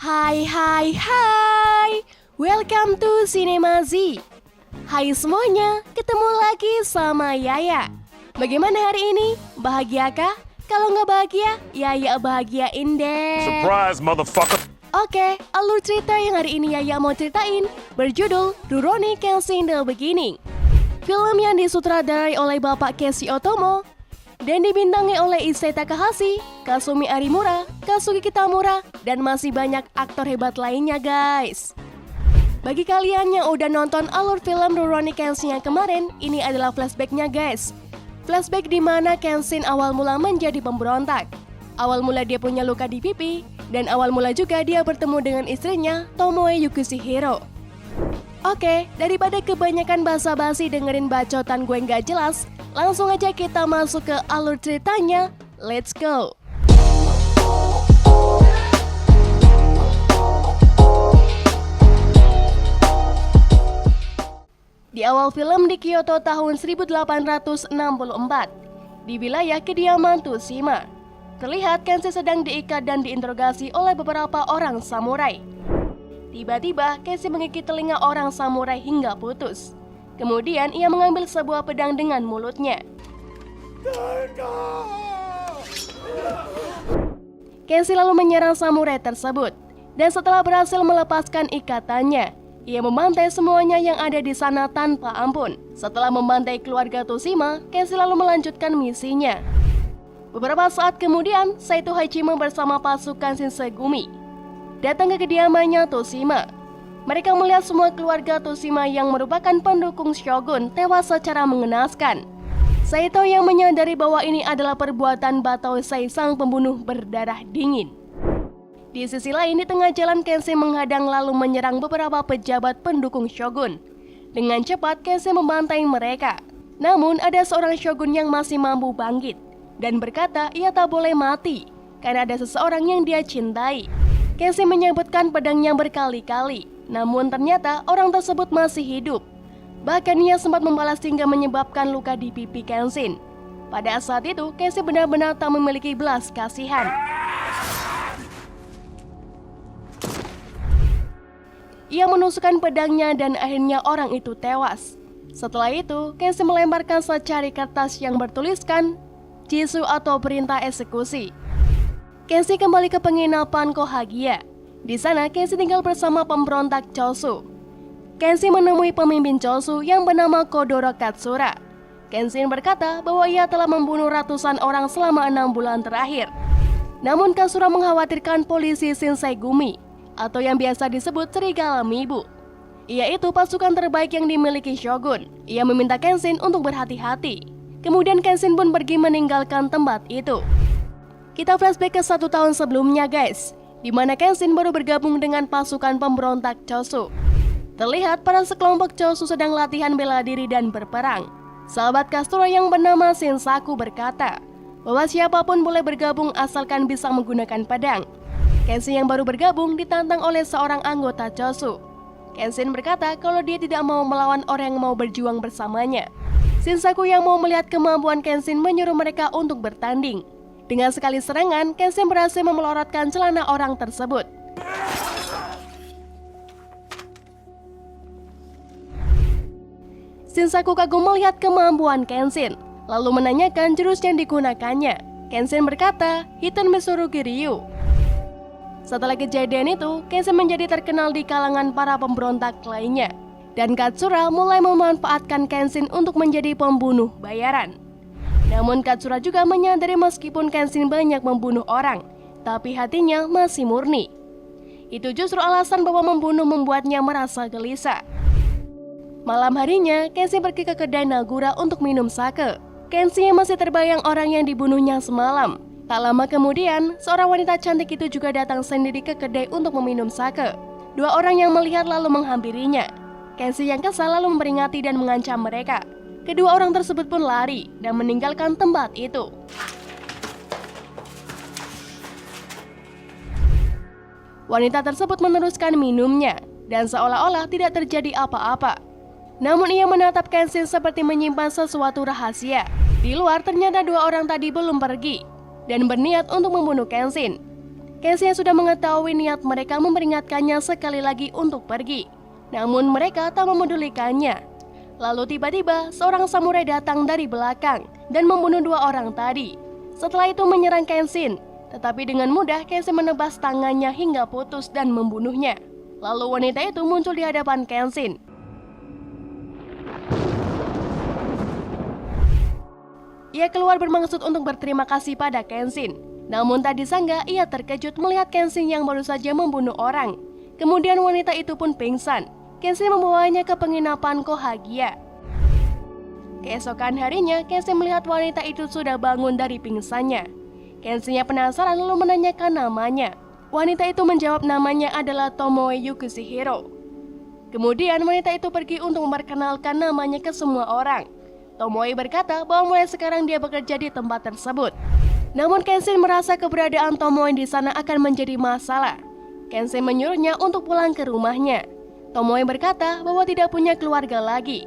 Hai, welcome to Cinema Z. Hai semuanya, ketemu lagi sama Yaya. Bagaimana hari ini? Bahagiakah? Kalau nggak bahagia, Yaya bahagiain deh. Surprise, motherfucker! Oke, alur cerita yang hari ini Yaya mau ceritain berjudul Rurouni Kenshin The Beginning. Film yang disutradarai oleh Bapak Keiichi Otomo dan dibintangi oleh Issei Takahashi, Kasumi Arimura, Kazuki Kitamura, dan masih banyak aktor hebat lainnya guys. Bagi kalian yang udah nonton alur film Rurouni Kenshin yang kemarin, ini adalah flashbacknya guys. Flashback di mana Kenshin awal mula menjadi pemberontak. Awal mula dia punya luka di pipi, dan awal mula juga dia bertemu dengan istrinya, Tomoe Yukishiro. Oke, daripada kebanyakan basa-basi dengerin bacotan gue nggak jelas, langsung aja kita masuk ke alur ceritanya. Let's go! Di awal film di Kyoto tahun 1864, di wilayah kediaman Tsushima, terlihat Kenshin sedang diikat dan diinterogasi oleh beberapa orang samurai. Tiba-tiba, Kenshin menggigit telinga orang samurai hingga putus. Kemudian ia mengambil sebuah pedang dengan mulutnya. Kenshin lalu menyerang samurai tersebut, dan setelah berhasil melepaskan ikatannya, ia membantai semuanya yang ada di sana tanpa ampun. Setelah membantai keluarga Tsushima, Kenshin lalu melanjutkan misinya. Beberapa saat kemudian, Saito Hachime bersama pasukan Shinsengumi datang ke kediamannya Tsushima. Mereka melihat semua keluarga Tsushima yang merupakan pendukung Shogun tewas secara mengenaskan. Saito yang menyadari bahwa ini adalah perbuatan Batausei sang pembunuh berdarah dingin. Di sisi lain, di tengah jalan Kenshin menghadang lalu menyerang beberapa pejabat pendukung Shogun. Dengan cepat, Kenshin membantai mereka. Namun, ada seorang Shogun yang masih mampu bangkit dan berkata ia tak boleh mati karena ada seseorang yang dia cintai. Kenshin menyebutkan pedangnya berkali-kali, namun ternyata orang tersebut masih hidup. Bahkan ia sempat membalas hingga menyebabkan luka di pipi Kenshin. Pada saat itu, Kenshin benar-benar tak memiliki belas kasihan. Ia menusukkan pedangnya dan akhirnya orang itu tewas. Setelah itu, Kenshin melemparkan secari kertas yang bertuliskan Jisu atau perintah eksekusi. Kenshin kembali ke penginapan Kohagia. Di sana, Kenshin tinggal bersama pemberontak Chosu. Kenshin menemui pemimpin Chosu yang bernama Kodoro Katsura. Kenshin berkata bahwa ia telah membunuh ratusan orang selama 6 bulan terakhir. Namun Katsura mengkhawatirkan polisi Shinsengumi, atau yang biasa disebut Serigala Mibu, yaitu pasukan terbaik yang dimiliki Shogun. Ia meminta Kenshin untuk berhati-hati. Kemudian Kenshin pun pergi meninggalkan tempat itu. Kita flashback ke 1 tahun sebelumnya guys, di mana Kenshin baru bergabung dengan pasukan pemberontak Chosu. Terlihat para sekelompok Chosu sedang latihan bela diri dan berperang. Sahabat Katsura yang bernama Shinsaku berkata bahwa siapapun boleh bergabung asalkan bisa menggunakan pedang. Kenshin yang baru bergabung ditantang oleh seorang anggota Chosu. Kenshin berkata kalau dia tidak mau melawan orang yang mau berjuang bersamanya. Shinsaku yang mau melihat kemampuan Kenshin menyuruh mereka untuk bertanding. Dengan sekali serangan, Kenshin berhasil memelorotkan celana orang tersebut. Shinsaku kagum melihat kemampuan Kenshin, lalu menanyakan jurus yang digunakannya. Kenshin berkata, Hiten Mitsurugi Ryu. Setelah kejadian itu, Kenshin menjadi terkenal di kalangan para pemberontak lainnya. Dan Katsura mulai memanfaatkan Kenshin untuk menjadi pembunuh bayaran. Namun Katsura juga menyadari meskipun Kenshin banyak membunuh orang, tapi hatinya masih murni. Itu justru alasan bahwa membunuh membuatnya merasa gelisah. Malam harinya, Kenshin pergi ke kedai Nagura untuk minum sake. Kenshin yang masih terbayang orang yang dibunuhnya semalam. Tak lama kemudian, seorang wanita cantik itu juga datang sendiri ke kedai untuk meminum sake. 2 orang yang melihat lalu menghampirinya. Kenshin yang kesal lalu memperingati dan mengancam mereka. Kedua orang tersebut pun lari dan meninggalkan tempat itu. Wanita tersebut meneruskan minumnya dan seolah-olah tidak terjadi apa-apa. Namun ia menatap Kenshin seperti menyimpan sesuatu rahasia. Di luar ternyata 2 orang tadi belum pergi dan berniat untuk membunuh Kenshin. Kenshin sudah mengetahui niat mereka memperingatkannya sekali lagi untuk pergi. Namun mereka tak memedulikannya. Lalu tiba-tiba seorang samurai datang dari belakang dan membunuh 2 orang tadi. Setelah itu menyerang Kenshin. Tetapi dengan mudah Kenshin menebas tangannya hingga putus dan membunuhnya. Lalu wanita itu muncul di hadapan Kenshin. Ia keluar bermaksud untuk berterima kasih pada Kenshin. Namun tak disangka ia terkejut melihat Kenshin yang baru saja membunuh orang. Kemudian wanita itu pun pingsan. Kenshin membawanya ke penginapan Kohagia. Keesokan harinya, Kenshin melihat wanita itu sudah bangun dari pingsannya. Kenshin penasaran lalu menanyakan namanya. Wanita itu menjawab namanya adalah Tomoe Yukishiro. Kemudian wanita itu pergi untuk memperkenalkan namanya ke semua orang. Tomoe berkata bahwa mulai sekarang dia bekerja di tempat tersebut. Namun Kenshin merasa keberadaan Tomoe di sana akan menjadi masalah. Kenshin menyuruhnya untuk pulang ke rumahnya. Tomoe berkata bahwa tidak punya keluarga lagi.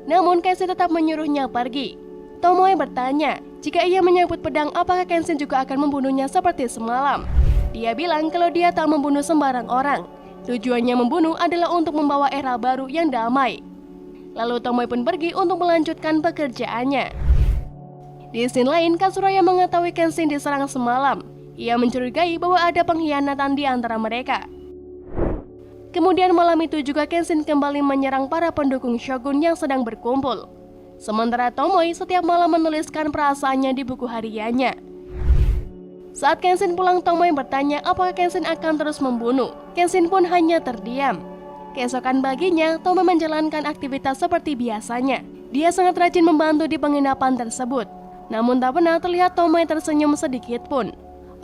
Namun Kenshin tetap menyuruhnya pergi. Tomoe bertanya, jika ia menyebut pedang apakah Kenshin juga akan membunuhnya seperti semalam. Dia bilang kalau dia tak membunuh sembarang orang. Tujuannya membunuh adalah untuk membawa era baru yang damai. Lalu Tomoe pun pergi untuk melanjutkan pekerjaannya. Di scene lain, Katsuraya mengetahui Kenshin diserang semalam. Ia mencurigai bahwa ada pengkhianatan di antara mereka. Kemudian malam itu juga Kenshin kembali menyerang para pendukung Shogun yang sedang berkumpul. Sementara Tomoe setiap malam menuliskan perasaannya di buku hariannya. Saat Kenshin pulang, Tomoe bertanya apakah Kenshin akan terus membunuh. Kenshin pun hanya terdiam. Keesokan paginya, Tomoe menjalankan aktivitas seperti biasanya. Dia sangat rajin membantu di penginapan tersebut. Namun tak pernah terlihat Tomoe tersenyum sedikit pun.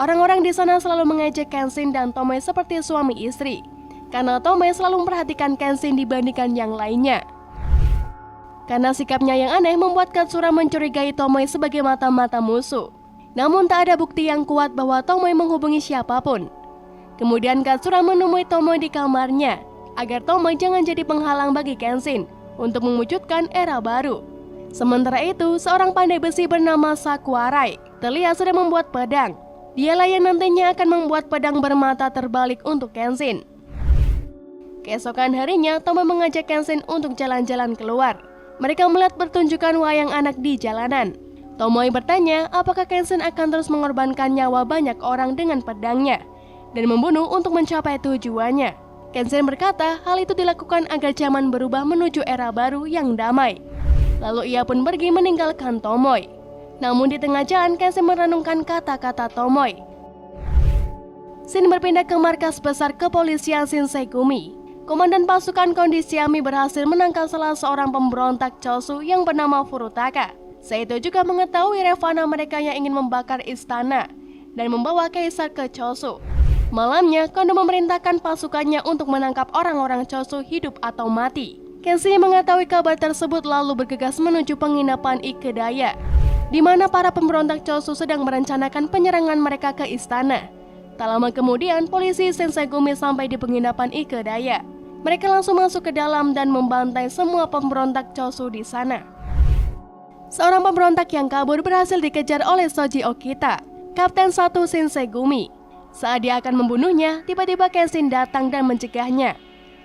Orang-orang di sana selalu mengejek Kenshin dan Tomoe seperti suami istri. Karena Tomoe selalu memperhatikan Kenshin dibandingkan yang lainnya. Karena sikapnya yang aneh membuat Katsura mencurigai Tomoe sebagai mata-mata musuh. Namun tak ada bukti yang kuat bahwa Tomoe menghubungi siapapun. Kemudian Katsura menemui Tomoe di kamarnya agar Tomoe jangan jadi penghalang bagi Kenshin untuk mewujudkan era baru. Sementara itu, seorang pandai besi bernama Sakuarai terlihat sedang membuat pedang. Dialah yang nantinya akan membuat pedang bermata terbalik untuk Kenshin. Keesokan harinya, Tomoe mengajak Kenshin untuk jalan-jalan keluar. Mereka melihat pertunjukan wayang anak di jalanan. Tomoe bertanya apakah Kenshin akan terus mengorbankan nyawa banyak orang dengan pedangnya dan membunuh untuk mencapai tujuannya. Kenshin berkata hal itu dilakukan agar zaman berubah menuju era baru yang damai. Lalu ia pun pergi meninggalkan Tomoe. Namun di tengah jalan, Kenshin merenungkan kata-kata Tomoe. Shin berpindah ke markas besar kepolisian Shinsengumi. Komandan pasukan Kondisiami berhasil menangkap salah seorang pemberontak Chosu yang bernama Furutaka. Saito juga mengetahui rencana mereka yang ingin membakar istana dan membawa kaisar ke Chosu. Malamnya, Kondo memerintahkan pasukannya untuk menangkap orang-orang Chosu hidup atau mati. Kenshin mengetahui kabar tersebut lalu bergegas menuju penginapan Ikedaya, di mana para pemberontak Chosu sedang merencanakan penyerangan mereka ke istana. Tak lama kemudian, polisi Shinsengumi sampai di penginapan Ikedaya. Mereka langsung masuk ke dalam dan membantai semua pemberontak Chosu di sana. Seorang pemberontak yang kabur berhasil dikejar oleh Shoji Okita, Kapten 1 Shinsengumi. Saat dia akan membunuhnya, tiba-tiba Kenshin datang dan mencegahnya.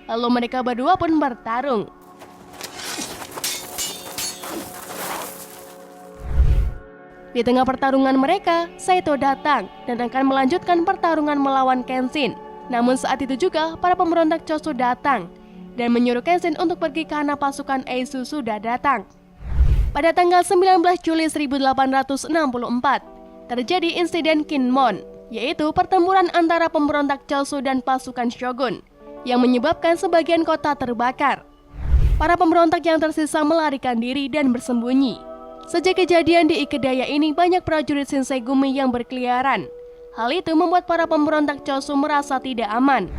Lalu mereka berdua pun bertarung. Di tengah pertarungan mereka, Saito datang dan akan melanjutkan pertarungan melawan Kenshin. Namun saat itu juga, para pemberontak Chosu datang dan menyuruh Kenshin untuk pergi karena pasukan Eisu sudah datang. Pada tanggal 19 Juli 1864, terjadi insiden Kinmon, yaitu pertempuran antara pemberontak Chosu dan pasukan Shogun, yang menyebabkan sebagian kota terbakar. Para pemberontak yang tersisa melarikan diri dan bersembunyi. Sejak kejadian di Ikedaya ini, banyak prajurit Shinsengumi yang berkeliaran. Hal itu membuat para pemberontak Chosu merasa tidak aman.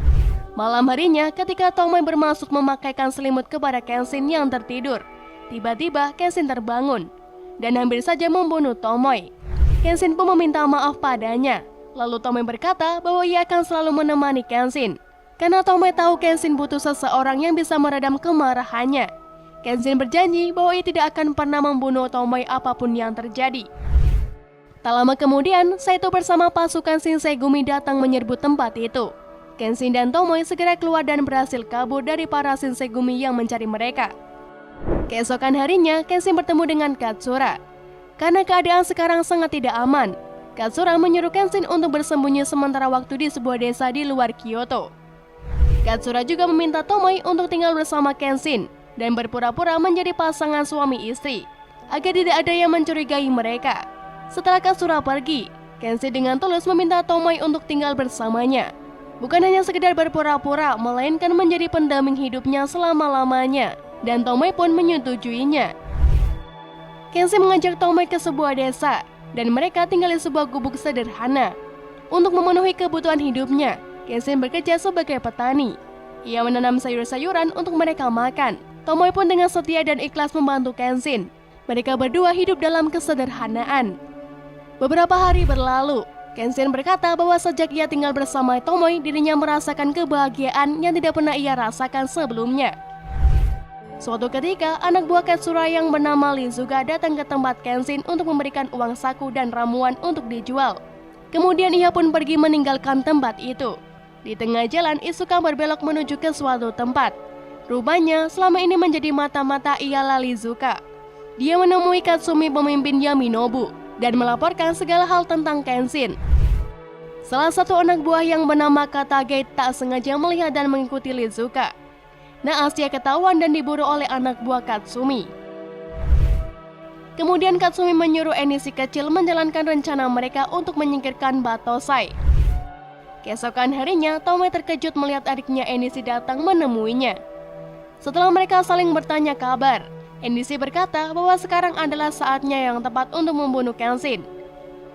Malam harinya, ketika Tomoe bermaksud memakaikan selimut kepada Kenshin yang tertidur, tiba-tiba Kenshin terbangun dan hampir saja membunuh Tomoe. Kenshin pun meminta maaf padanya. Lalu Tomoe berkata bahwa ia akan selalu menemani Kenshin. Karena Tomoe tahu Kenshin butuh seseorang yang bisa meredam kemarahannya. Kenshin berjanji bahwa ia tidak akan pernah membunuh Tomoe apapun yang terjadi. Tak lama kemudian, Saito bersama pasukan Shinsengumi datang menyerbu tempat itu. Kenshin dan Tomoe segera keluar dan berhasil kabur dari para Shinsengumi yang mencari mereka. Keesokan harinya, Kenshin bertemu dengan Katsura. Karena keadaan sekarang sangat tidak aman, Katsura menyuruh Kenshin untuk bersembunyi sementara waktu di sebuah desa di luar Kyoto. Katsura juga meminta Tomoe untuk tinggal bersama Kenshin dan berpura-pura menjadi pasangan suami istri, agar tidak ada yang mencurigai mereka. Setelah Katsura pergi, Kenshin dengan tulus meminta Tomoe untuk tinggal bersamanya. Bukan hanya sekedar berpura-pura, melainkan menjadi pendamping hidupnya selama-lamanya, dan Tomoe pun menyetujuinya. Kenshin mengajak Tomoe ke sebuah desa, dan mereka tinggal di sebuah gubuk sederhana. Untuk memenuhi kebutuhan hidupnya, Kenshin bekerja sebagai petani. Ia menanam sayur-sayuran untuk mereka makan. Tomoe pun dengan setia dan ikhlas membantu Kenshin. Mereka berdua hidup dalam kesederhanaan. Beberapa hari berlalu, Kenshin berkata bahwa sejak ia tinggal bersama Tomoe, dirinya merasakan kebahagiaan yang tidak pernah ia rasakan sebelumnya. Suatu ketika, anak buah Katsura yang bernama Lizuka datang ke tempat Kenshin untuk memberikan uang saku dan ramuan untuk dijual. Kemudian ia pun pergi meninggalkan tempat itu. Di tengah jalan, Isuka berbelok menuju ke suatu tempat. Rupanya, selama ini menjadi mata-mata ialah Lizuka. Dia menemui Katsumi, pemimpin Yaminobu, dan melaporkan segala hal tentang Kenshin. Salah satu anak buah yang bernama Katage tak sengaja melihat dan mengikuti Lizuka. Naas ia ketahuan dan diburu oleh anak buah Katsumi. Kemudian Katsumi menyuruh Eni si kecil menjalankan rencana mereka untuk menyingkirkan Batosai. Keesokan harinya, Tomoe terkejut melihat adiknya Enishi datang menemuinya. Setelah mereka saling bertanya kabar, Enishi berkata bahwa sekarang adalah saatnya yang tepat untuk membunuh Kenshin.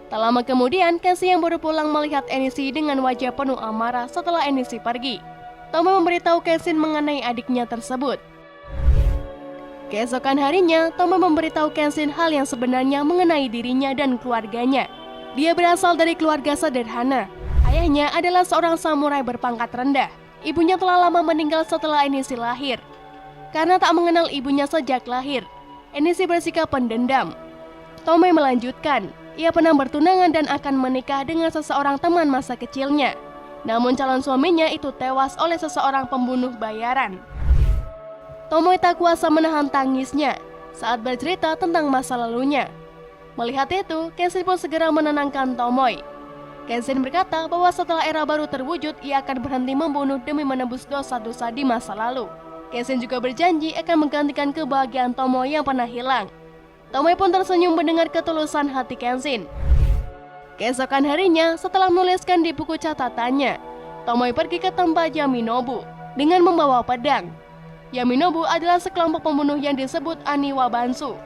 Tak lama kemudian, Kenshin yang baru pulang melihat Enishi dengan wajah penuh amarah setelah Enishi pergi. Tomoe memberitahu Kenshin mengenai adiknya tersebut. Keesokan harinya, Tomoe memberitahu Kenshin hal yang sebenarnya mengenai dirinya dan keluarganya. Dia berasal dari keluarga sederhana. Ayahnya adalah seorang samurai berpangkat rendah. Ibunya telah lama meninggal setelah Enishi lahir. Karena tak mengenal ibunya sejak lahir, Enishi bersikap pendendam. Tomoe melanjutkan, ia pernah bertunangan dan akan menikah dengan seseorang teman masa kecilnya. Namun calon suaminya itu tewas oleh seseorang pembunuh bayaran. Tomoe tak kuasa menahan tangisnya saat bercerita tentang masa lalunya. Melihat itu, Kenshin pun segera menenangkan Tomoe. Kenshin berkata bahwa setelah era baru terwujud, ia akan berhenti membunuh demi menebus dosa-dosa di masa lalu. Kenshin juga berjanji akan menggantikan kebahagiaan Tomoe yang pernah hilang. Tomoe pun tersenyum mendengar ketulusan hati Kenshin. Keesokan harinya, setelah menuliskan di buku catatannya, Tomoe pergi ke tempat Yaminobu dengan membawa pedang. Yaminobu adalah sekelompok pembunuh yang disebut Aniwa Bansu.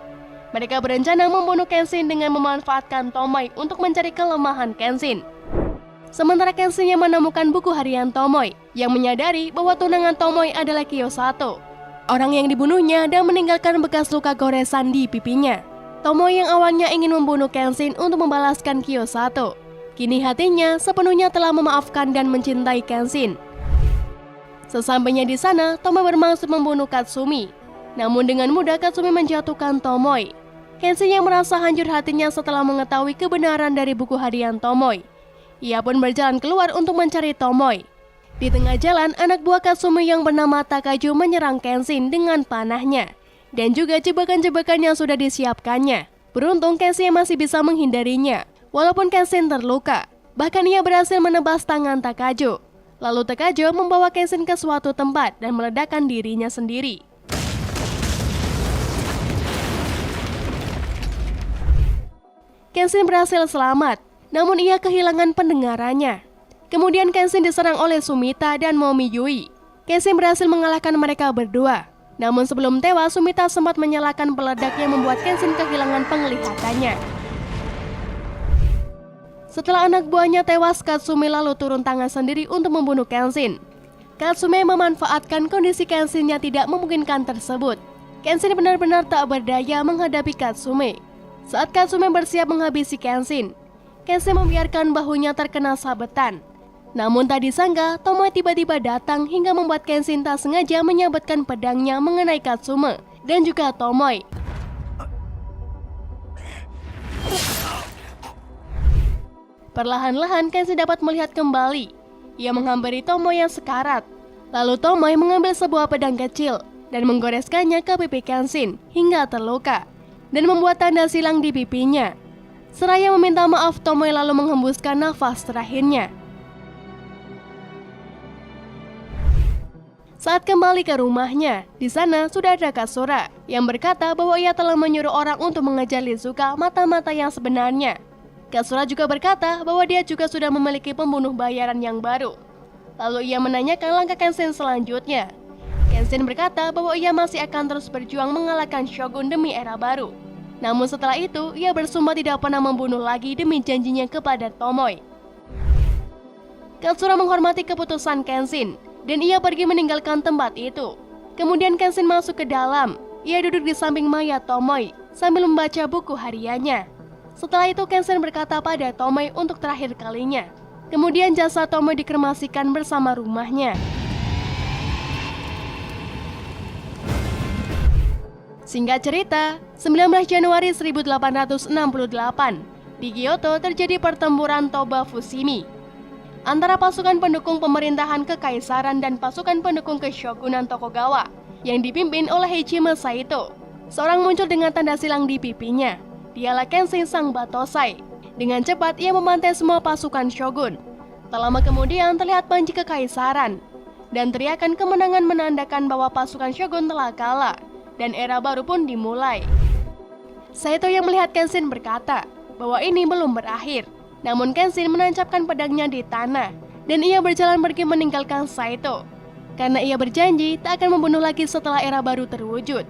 Mereka berencana membunuh Kenshin dengan memanfaatkan Tomoe untuk mencari kelemahan Kenshin. Sementara Kenshin yang menemukan buku harian Tomoe, yang menyadari bahwa tunangan Tomoe adalah Kiyosato, orang yang dibunuhnya dan meninggalkan bekas luka goresan di pipinya. Tomoe yang awalnya ingin membunuh Kenshin untuk membalaskan Kiyosato, kini hatinya sepenuhnya telah memaafkan dan mencintai Kenshin. Sesampainya di sana, Tomoe bermaksud membunuh Katsumi. Namun dengan mudah Katsumi menjatuhkan Tomoe. Kenshin yang merasa hancur hatinya setelah mengetahui kebenaran dari buku harian Tomoe. Ia pun berjalan keluar untuk mencari Tomoe. Di tengah jalan, anak buah Katsumi yang bernama Takaju menyerang Kenshin dengan panahnya dan juga jebakan-jebakan yang sudah disiapkannya. Beruntung Kenshin masih bisa menghindarinya, walaupun Kenshin terluka. Bahkan ia berhasil menebas tangan Takaju. Lalu Takaju membawa Kenshin ke suatu tempat dan meledakkan dirinya sendiri. Kenshin berhasil selamat, namun ia kehilangan pendengarannya. Kemudian Kenshin diserang oleh Sumita dan Momi Yui. Kenshin berhasil mengalahkan mereka berdua. Namun sebelum tewas, Sumita sempat menyalakan peledak yang membuat Kenshin kehilangan penglihatannya. Setelah anak buahnya tewas, Katsumi lalu turun tangan sendiri untuk membunuh Kenshin. Katsumi memanfaatkan kondisi Kenshin yang tidak memungkinkan tersebut. Kenshin benar-benar tak berdaya menghadapi Katsumi. Saat Katsumi bersiap menghabisi Kenshin, Kenshin membiarkan bahunya terkena sabetan. Namun tak disangka, Tomoe tiba-tiba datang hingga membuat Kenshin tak sengaja menyabetkan pedangnya mengenai Katsumi dan juga Tomoe. Perlahan-lahan Kenshin dapat melihat kembali. Ia menghampiri Tomoe yang sekarat. Lalu Tomoe mengambil sebuah pedang kecil dan menggoreskannya ke pipi Kenshin hingga terluka dan membuat tanda silang di pipinya. Seraya meminta maaf, Tomoe lalu menghembuskan nafas terakhirnya. Saat kembali ke rumahnya, di sana sudah ada Katsura yang berkata bahwa ia telah menyuruh orang untuk mengejar Rizuka mata-mata yang sebenarnya. Katsura juga berkata bahwa dia juga sudah memiliki pembunuh bayaran yang baru. Lalu ia menanyakan langkah Kenshin selanjutnya. Kenshin berkata bahwa ia masih akan terus berjuang mengalahkan Shogun demi era baru. Namun setelah itu, ia bersumpah tidak pernah membunuh lagi demi janjinya kepada Tomoe. Katsura menghormati keputusan Kenshin dan ia pergi meninggalkan tempat itu. Kemudian Kenshin masuk ke dalam. Ia duduk di samping mayat Tomoe sambil membaca buku hariannya. Setelah itu Kenshin berkata pada Tomoe untuk terakhir kalinya. Kemudian jasad Tomoe dikremasikan bersama rumahnya. Singkat cerita, 19 Januari 1868, di Kyoto terjadi pertempuran Toba Fushimi antara pasukan pendukung pemerintahan kekaisaran dan pasukan pendukung keshogunan Tokugawa yang dipimpin oleh Heijime Saito. Seorang muncul dengan tanda silang di pipinya. Dialah Kenshin sang Batosai. Dengan cepat ia memantai semua pasukan shogun. Tak lama kemudian terlihat panji kekaisaran dan teriakan kemenangan menandakan bahwa pasukan shogun telah kalah dan era baru pun dimulai. Saito yang melihat Kenshin berkata bahwa ini belum berakhir. Namun Kenshin menancapkan pedangnya di tanah dan ia berjalan pergi meninggalkan Saito karena ia berjanji tak akan membunuh lagi setelah era baru terwujud.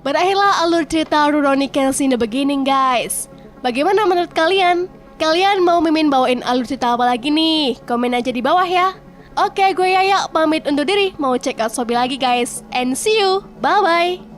Berakhirlah alur cerita Rurouni Kenshin The Beginning, guys. Bagaimana menurut kalian? Kalian mau Mimin bawain alur cerita apa lagi nih? Komen aja di bawah ya. Oke, gue Yaya pamit undur diri, mau check out Shopee lagi guys. And see you, bye-bye.